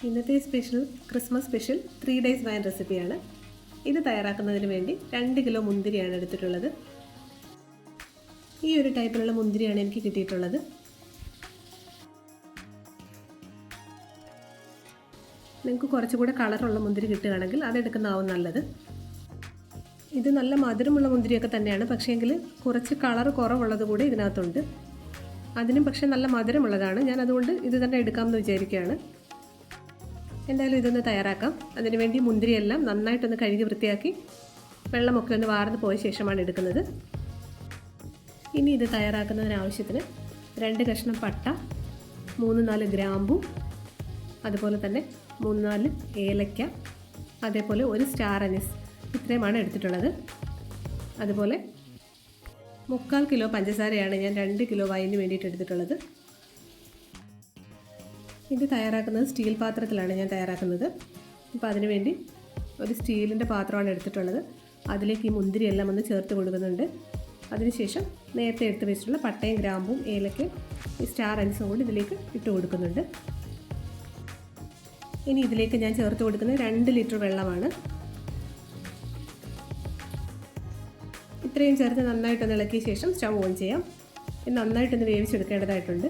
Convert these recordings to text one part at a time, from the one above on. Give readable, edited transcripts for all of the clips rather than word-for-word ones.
ഇന്നത്തെ special Christmas special 3 days wine റെസിപ്പിയാണ്. ഇത് തയ്യാറാക്കുന്നതിന് വേണ്ടി 2 കിലോ മുന്തിരിയാണ് എടുത്തിട്ടുള്ളത്. ഈ ഒരു ടൈപ്പിലുള്ള മുന്തിരിയാണ് എനിക്ക് കിട്ടിയിട്ടുള്ളത്. നിങ്ങൾക്ക് കുറച്ചുകൂടെ കളറുള്ള മുന്തിരി കിട്ടുകയാണെങ്കിൽ അതെടുക്കുന്നതാവും നല്ലത്. ഇത് നല്ല മധുരമുള്ള മുന്തിരിയൊക്കെ തന്നെയാണ്, പക്ഷേങ്കിൽ കുറച്ച് കളർ കുറവുള്ളത് കൂടി ഇതിനകത്തുണ്ട്. അതിനും പക്ഷേ നല്ല മധുരമുള്ളതാണ്. ഞാൻ അതുകൊണ്ട് ഇത് തന്നെ എടുക്കാമെന്ന് വിചാരിക്കുകയാണ്. എന്തായാലും ഇതൊന്ന് തയ്യാറാക്കാം. അതിനുവേണ്ടി മുന്തിരിയെല്ലാം നന്നായിട്ടൊന്ന് കഴുകി വൃത്തിയാക്കി വെള്ളമൊക്കെ ഒന്ന് വാർന്ന് പോയ ശേഷമാണ് എടുക്കുന്നത്. ഇനി ഇത് തയ്യാറാക്കുന്നതിനാവശ്യത്തിന് 2 കഷ്ണം പട്ട, 3-4 ഗ്രാമ്പു, അതുപോലെ തന്നെ 3-4 ഏലക്ക, അതേപോലെ 1 സ്റ്റാർ അനീസ്, ഇത്രയുമാണ് എടുത്തിട്ടുള്ളത്. അതുപോലെ 3/4 കിലോ പഞ്ചസാരയാണ് ഞാൻ 2 കിലോ വൈനിന് വേണ്ടിയിട്ട് എടുത്തിട്ടുള്ളത്. ഇത് തയ്യാറാക്കുന്നത് സ്റ്റീൽ പാത്രത്തിലാണ് ഞാൻ തയ്യാറാക്കുന്നത്. അപ്പോൾ അതിനുവേണ്ടി ഒരു സ്റ്റീലിൻ്റെ പാത്രമാണ് എടുത്തിട്ടുള്ളത്. അതിലേക്ക് ഈ മുന്തിരിയെല്ലാം ഒന്ന് ചേർത്ത് കൊടുക്കുന്നുണ്ട്. അതിനുശേഷം നേരത്തെ എടുത്ത് വെച്ചിട്ടുള്ള പട്ടയും ഗ്രാമ്പും ഏലക്കയും ഈ സ്റ്റാർ അനീസും കൂടി ഇതിലേക്ക് ഇട്ട് കൊടുക്കുന്നുണ്ട്. ഇനി ഇതിലേക്ക് ഞാൻ ചേർത്ത് കൊടുക്കുന്നത് 2 ലിറ്റർ വെള്ളമാണ്. ഇത്രയും ചേർത്ത് നന്നായിട്ടൊന്ന് ഇളക്കിയ ശേഷം സ്റ്റൗ ഓൺ ചെയ്യാം. ഇത് നന്നായിട്ടൊന്ന് വേവിച്ചെടുക്കേണ്ടതായിട്ടുണ്ട്.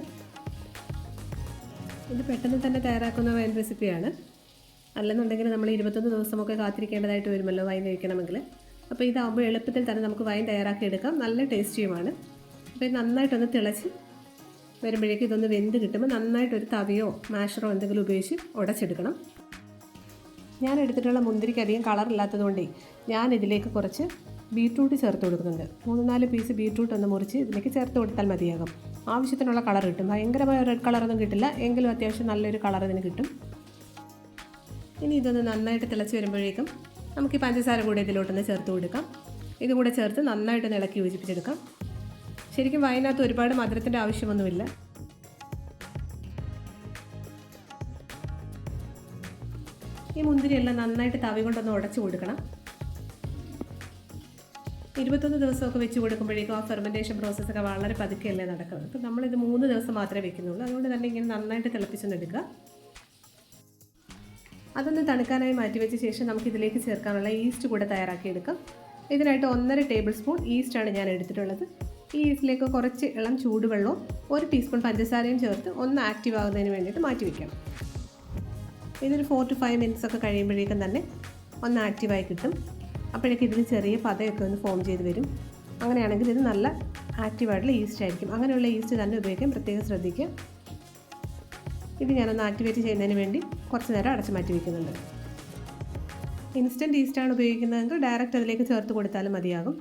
ഇത് പെട്ടെന്ന് തന്നെ തയ്യാറാക്കുന്ന വൈൻ റെസിപ്പിയാണ്. അല്ലെന്നുണ്ടെങ്കിൽ നമ്മൾ 21 ദിവസമൊക്കെ കാത്തിരിക്കേണ്ടതായിട്ട് വരുമല്ലോ വൈൻ കഴിക്കണമെങ്കിൽ. അപ്പോൾ ഇതാകുമ്പോൾ എളുപ്പത്തിൽ തന്നെ നമുക്ക് വൈൻ തയ്യാറാക്കി എടുക്കാം. നല്ല ടേസ്റ്റിയുമാണ്. അപ്പോൾ ഇത് നന്നായിട്ടൊന്ന് തിളച്ച് വരുമ്പോഴേക്കും ഇതൊന്ന് വെന്ത് കിട്ടുമ്പോൾ നന്നായിട്ടൊരു തവിയോ മാഷറോ എന്തെങ്കിലും ഉപയോഗിച്ച് ഉടച്ചെടുക്കണം. ഞാൻ എടുത്തിട്ടുള്ള മുന്തിരിക്ക് അധികം കളറില്ലാത്തതുകൊണ്ടേ ഞാൻ ഇതിലേക്ക് കുറച്ച് ബീട്രൂട്ട് ചേർത്ത് കൊടുക്കുന്നുണ്ട്. 3-4 പീസ് ബീട്രൂട്ട് ഒന്ന് മുറിച്ച് ഇതിലേക്ക് ചേർത്ത് കൊടുത്താൽ മതിയാകും. ആവശ്യത്തിനുള്ള കളർ കിട്ടും. ഭയങ്കരമായ റെഡ് കളറൊന്നും കിട്ടില്ല, എങ്കിലും അത്യാവശ്യം നല്ലൊരു കളർ ഇതിന് കിട്ടും. ഇനി ഇതൊന്ന് നന്നായിട്ട് തിളച്ച് വരുമ്പോഴേക്കും നമുക്ക് ഈ പഞ്ചസാര കൂടെ ഇതിലോട്ടൊന്ന് ചേർത്ത് കൊടുക്കാം. ഇതുകൂടെ ചേർത്ത് നന്നായിട്ടൊന്ന് ഇളക്കി യോജിപ്പിച്ചെടുക്കാം. ശരിക്കും വൈനകത്ത് ഒരുപാട് മധുരത്തിൻ്റെ ആവശ്യമൊന്നുമില്ല. ഈ മുന്തിരിയെല്ലാം നന്നായിട്ട് തവി കൊണ്ടൊന്ന് ഉടച്ചു കൊടുക്കണം. 21 ദിവസമൊക്കെ വെച്ച് കൊടുക്കുമ്പോഴേക്കും ആ ഫെർമെൻറ്റേഷൻ പ്രോസസ്സൊക്കെ വളരെ പതുക്കെയല്ലേ നടക്കുന്നത്. അപ്പോൾ നമ്മളിത് 3 ദിവസം മാത്രമേ വെക്കുന്നുള്ളൂ. അതുകൊണ്ട് തന്നെ ഇങ്ങനെ നന്നായിട്ട് തിളപ്പിച്ചൊന്നെടുക്കുക. അതൊന്ന് തണുക്കാനായി മാറ്റിവെച്ച ശേഷം നമുക്കിതിലേക്ക് ചേർക്കാനുള്ള ഈസ്റ്റ് കൂടെ തയ്യാറാക്കിയെടുക്കാം. ഇതിനായിട്ട് 1.5 ടേബിൾ സ്പൂൺ ഈസ്റ്റാണ് ഞാൻ എടുത്തിട്ടുള്ളത്. ഈ ഈസ്റ്റിലേക്ക് കുറച്ച് ഇളം ചൂടുവെള്ളവും 1 ടീസ്പൂൺ പഞ്ചസാരയും ചേർത്ത് ഒന്ന് ആക്റ്റീവ് ആകുന്നതിന് വേണ്ടിയിട്ട് മാറ്റിവെക്കാം. ഇതൊരു 4 to 5 മിനിറ്റ്സ് ഒക്കെ കഴിയുമ്പോഴേക്കും തന്നെ ഒന്ന് ആക്റ്റീവായി കിട്ടും. അപ്പോഴേക്കും ഇതിൽ ചെറിയ പതയൊക്കെ ഒന്ന് ഫോം ചെയ്ത് വരും. അങ്ങനെയാണെങ്കിൽ ഇത് നല്ല ആക്റ്റീവായിട്ടുള്ള ഈസ്റ്റ് ആയിരിക്കും. അങ്ങനെയുള്ള ഈസ്റ്റ് തന്നെ ഉപയോഗിക്കാൻ പ്രത്യേകം ശ്രദ്ധിക്കുക. ഇത് ഞാനൊന്ന് ആക്ടിവേറ്റ് ചെയ്യുന്നതിന് വേണ്ടി കുറച്ച് നേരം അടച്ചു മാറ്റി വയ്ക്കുന്നുണ്ട്. ഇൻസ്റ്റൻറ്റ് ഈസ്റ്റാണ് ഉപയോഗിക്കുന്നതെങ്കിൽ ഡയറക്റ്റ് അതിലേക്ക് ചേർത്ത് കൊടുത്താലും മതിയാകും.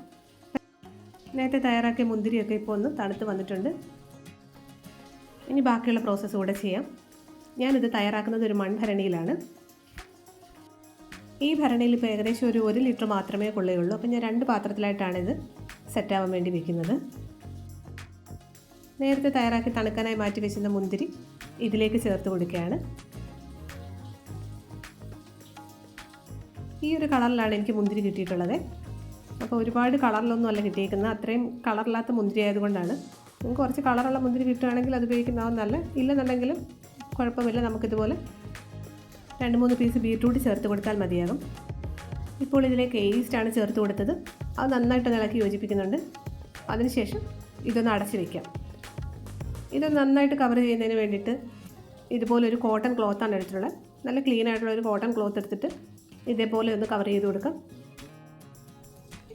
നേരത്തെ തയ്യാറാക്കിയ മുന്തിരിയൊക്കെ ഇപ്പോൾ ഒന്ന് തണുത്ത് വന്നിട്ടുണ്ട്. ഇനി ബാക്കിയുള്ള പ്രോസസ്സ് കൂടെ ചെയ്യാം. ഞാനിത് തയ്യാറാക്കുന്നത് ഒരു മൺഭരണിയിലാണ്. ഈ ഭരണിയിൽ ഇപ്പോൾ ഏകദേശം ഒരു 1 ലിറ്റർ മാത്രമേ കൊള്ളുകയുള്ളൂ. അപ്പോൾ ഞാൻ 2 പാത്രത്തിലായിട്ടാണ് ഇത് സെറ്റാവാൻ വേണ്ടി വെക്കുന്നത്. നേരത്തെ തയ്യാറാക്കി തണുക്കാനായി മാറ്റി വെച്ചിരുന്ന മുന്തിരി ഇതിലേക്ക് ചേർത്ത് കൊടുക്കുകയാണ്. ഈ ഒരു കളറിലാണ് എനിക്ക് മുന്തിരി കിട്ടിയിട്ടുള്ളത്. അപ്പോൾ ഒരുപാട് കളറിലൊന്നും അല്ല കിട്ടിയിരിക്കുന്നത്. അത്രയും കളറില്ലാത്ത മുന്തിരി ആയതുകൊണ്ടാണ്. നിങ്ങൾക്ക് കുറച്ച് കളറുള്ള മുന്തിരി കിട്ടുകയാണെങ്കിൽ അത് ഉപയോഗിക്കുന്നതാവും നല്ല. ഇല്ലെന്നുണ്ടെങ്കിലും കുഴപ്പമില്ല. നമുക്കിതുപോലെ 2-3 പീസ് ബീട്രൂട്ട് ചേർത്ത് കൊടുത്താൽ മതിയാകും. ഇപ്പോൾ ഇതിലേക്ക് ഈസ്റ്റാണ് ചേർത്ത് കൊടുത്തത്. അത് നന്നായിട്ട് ഇളക്കി യോജിപ്പിക്കുന്നുണ്ട്. അതിനുശേഷം ഇതൊന്ന് അടച്ച് വയ്ക്കാം. ഇതൊന്ന് നന്നായിട്ട് കവർ ചെയ്യുന്നതിന് വേണ്ടിയിട്ട് ഇതുപോലെ ഒരു കോട്ടൺ ക്ലോത്താണ് എടുത്തിട്ടുള്ളത്. നല്ല ക്ലീൻ ആയിട്ടുള്ള ഒരു കോട്ടൺ ക്ലോത്ത് എടുത്തിട്ട് ഇതേപോലെ ഒന്ന് കവർ ചെയ്ത് കൊടുക്കാം.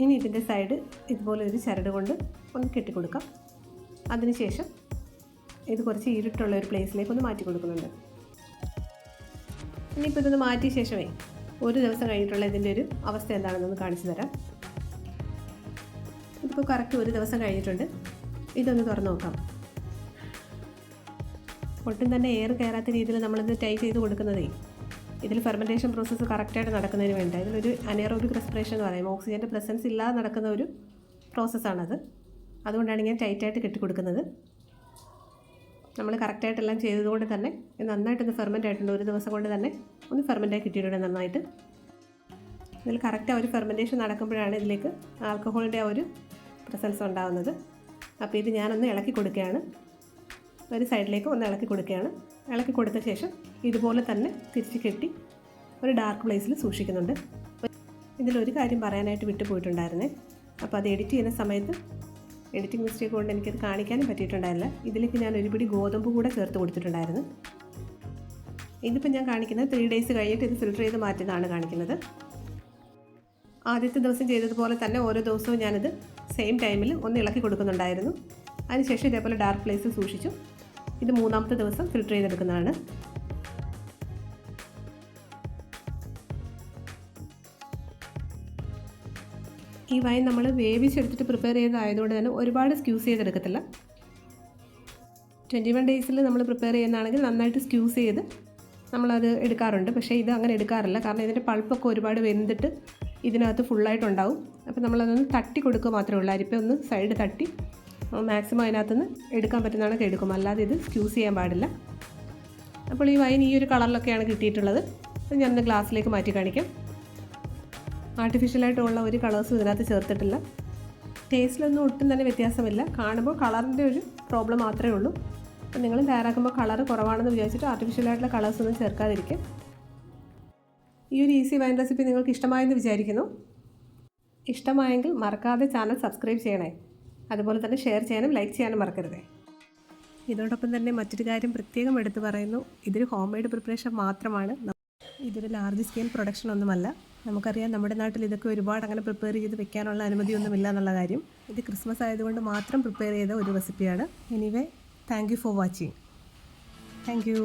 ഇനി ഇതിൻ്റെ സൈഡ് ഇതുപോലെ ഒരു ചരട് കൊണ്ട് ഒന്ന് കെട്ടിക്കൊടുക്കാം. അതിനുശേഷം ഇത് കുറച്ച് ഇരുട്ടുള്ള ഒരു പ്ലേസിലേക്ക് ഒന്ന് മാറ്റി കൊടുക്കുന്നുണ്ട്. ഇനിയിപ്പോൾ ഇതൊന്ന് മാറ്റിയ ശേഷമേ 1 ദിവസം കഴിഞ്ഞിട്ടുള്ള ഇതിൻ്റെ ഒരു അവസ്ഥ എന്താണെന്നൊന്ന് കാണിച്ചു തരാം. ഇതിപ്പോൾ കറക്റ്റ് 1 ദിവസം കഴിഞ്ഞിട്ടുണ്ട്. ഇതൊന്ന് തുറന്ന് നോക്കാം. ഒട്ടും തന്നെ എയർ കയറാത്ത രീതിയിൽ നമ്മളിത് ടൈ ചെയ്ത് കൊടുക്കുന്നതേ ഇതിൽ ഫെർമെൻറ്റേഷൻ പ്രോസസ്സ് കറക്റ്റായിട്ട് നടക്കുന്നതിന് വേണ്ടി. ഇതിലൊരു അനേറോബിക് റെസ്പിറേഷൻ എന്ന് പറയും. ഓക്സിജൻ്റെ പ്രസൻസ് ഇല്ലാതെ നടക്കുന്ന ഒരു പ്രോസസ്സാണത്. അതുകൊണ്ടാണ് ഞാൻ ടൈറ്റായിട്ട് കെട്ടിക്കൊടുക്കുന്നത്. നമ്മൾ കറക്റ്റായിട്ടെല്ലാം ചെയ്തതുകൊണ്ട് തന്നെ നന്നായിട്ടൊന്ന് ഫെർമെൻ്റ് ആയിട്ടുണ്ട്. 1 ദിവസം കൊണ്ട് തന്നെ ഒന്ന് ഫെർമെൻ്റായി കിട്ടിയിട്ടുണ്ട് നന്നായിട്ട്. ഇതിൽ കറക്റ്റ് ആ ഒരു ഫെർമെൻറ്റേഷൻ നടക്കുമ്പോഴാണ് ഇതിലേക്ക് ആൽക്കഹോളിൻ്റെ ആ ഒരു പ്രസൻസ് ഉണ്ടാകുന്നത്. അപ്പോൾ ഇത് ഞാനൊന്ന് ഇളക്കി കൊടുക്കുകയാണ്. ഒരു സൈഡിലേക്ക് ഒന്ന് ഇളക്കി കൊടുക്കുകയാണ്. ഇളക്കി കൊടുത്ത ശേഷം ഇതുപോലെ തന്നെ തിരിച്ച് കെട്ടി ഒരു ഡാർക്ക് പ്ലേസിൽ സൂക്ഷിക്കുന്നുണ്ട്. ഇതിലൊരു കാര്യം പറയാനായിട്ട് വിട്ടുപോയിട്ടുണ്ടായിരുന്നേ. അപ്പോൾ അത് എഡിറ്റ് ചെയ്യുന്ന സമയത്ത് എഡിറ്റിംഗ് മിസ്റ്റേക്ക് കൊണ്ട് എനിക്കത് കാണിക്കാനും പറ്റിയിട്ടുണ്ടായില്ല. ഇതിലേക്ക് ഞാൻ ഒരു പിടി ഗോതമ്പ് കൂടെ ചേർത്ത് കൊടുത്തിട്ടുണ്ടായിരുന്നു. ഇതിപ്പോൾ ഞാൻ കാണിക്കുന്നത് 3 days കഴിഞ്ഞിട്ട് ഇത് ഫിൽറ്റർ ചെയ്ത് മാറ്റുന്നതാണ് കാണിക്കുന്നത്. ആദ്യത്തെ ദിവസം ചെയ്തതുപോലെ തന്നെ ഓരോ ദിവസവും ഞാനിത് സെയിം ടൈമിൽ ഒന്ന് ഇളക്കി കൊടുക്കുന്നുണ്ടായിരുന്നു. അതിനുശേഷം ഇതേപോലെ ഡാർക്ക് പ്ലേസിൽ സൂക്ഷിച്ചു. ഇത് 3ാമത്തെ ദിവസം ഫിൽറ്റർ ചെയ്തെടുക്കുന്നതാണ്. ഈ വൈൻ നമ്മൾ വേവിച്ചെടുത്തിട്ട് പ്രിപ്പയർ ചെയ്തതായതുകൊണ്ട് തന്നെ ഒരുപാട് സ്ക്യൂസ് ചെയ്തെടുക്കത്തില്ല. 21 days നമ്മൾ പ്രിപ്പയർ ചെയ്യുന്നതാണെങ്കിൽ നന്നായിട്ട് സ്ക്യൂസ് ചെയ്ത് നമ്മളത് എടുക്കാറുണ്ട്. പക്ഷേ ഇത് അങ്ങനെ എടുക്കാറില്ല. കാരണം ഇതിൻ്റെ പൾപ്പൊക്കെ ഒരുപാട് വെന്തിട്ട് ഇതിനകത്ത് ഫുള്ളായിട്ടുണ്ടാവും. അപ്പോൾ നമ്മളതൊന്ന് തട്ടി കൊടുക്കുക മാത്രമേ ഉള്ളൂ. അരിപ്പ ഒന്ന് സൈഡ് തട്ടി മാക്സിമം അതിനകത്തുനിന്ന് എടുക്കാൻ പറ്റുന്നതാണൊക്കെ എടുക്കും. അല്ലാതെ ഇത് സ്ക്യൂസ് ചെയ്യാൻ പാടില്ല. അപ്പോൾ ഈ വൈൻ ഈ ഒരു കളറിലൊക്കെയാണ് കിട്ടിയിട്ടുള്ളത്. ഞാനൊന്ന് ഗ്ലാസ്സിലേക്ക് മാറ്റി കാണിക്കാം. ആർട്ടിഫിഷ്യലായിട്ടുള്ള ഒരു കളേഴ്സും ഇതിനകത്ത് ചേർത്തിട്ടില്ല. ടേസ്റ്റിലൊന്നും ഒട്ടും തന്നെ വ്യത്യാസമില്ല. കാണുമ്പോൾ കളറിൻ്റെ ഒരു പ്രോബ്ലം മാത്രമേ ഉള്ളൂ. അപ്പോൾ നിങ്ങൾ തയ്യാറാക്കുമ്പോൾ കളർ കുറവാണെന്ന് വിചാരിച്ചിട്ട് ആർട്ടിഫിഷ്യലായിട്ടുള്ള കളേഴ്സൊന്നും ചേർക്കാതിരിക്കും. ഈ ഒരു ഈസി വൈൻ റെസിപ്പി നിങ്ങൾക്ക് ഇഷ്ടമായെന്ന് വിചാരിക്കുന്നു. ഇഷ്ടമായെങ്കിൽ മറക്കാതെ ചാനൽ സബ്സ്ക്രൈബ് ചെയ്യണേ. അതുപോലെ തന്നെ ഷെയർ ചെയ്യാനും ലൈക്ക് ചെയ്യാനും മറക്കരുതേ. ഇതോടൊപ്പം തന്നെ മറ്റൊരു കാര്യം പ്രത്യേകം എടുത്തു പറയുന്നു. ഇതൊരു ഹോം മെയ്ഡ് പ്രിപ്പറേഷൻ മാത്രമാണ്. ഇതൊരു ലാർജ് സ്കെയിൽ പ്രൊഡക്ഷൻ ഒന്നുമല്ല. നമുക്കറിയാം നമ്മുടെ നാട്ടിൽ ഇതൊക്കെ ഒരുപാട് അങ്ങനെ പ്രിപ്പയർ ചെയ്ത് വെക്കാനുള്ള അനുമതിയൊന്നുമില്ല എന്നുള്ള കാര്യം. ഇത് ക്രിസ്മസ് ആയതുകൊണ്ട് മാത്രം പ്രിപ്പയർ ചെയ്ത ഒരു റെസിപ്പിയാണ്. Anyway, thank you for watching. Thank you.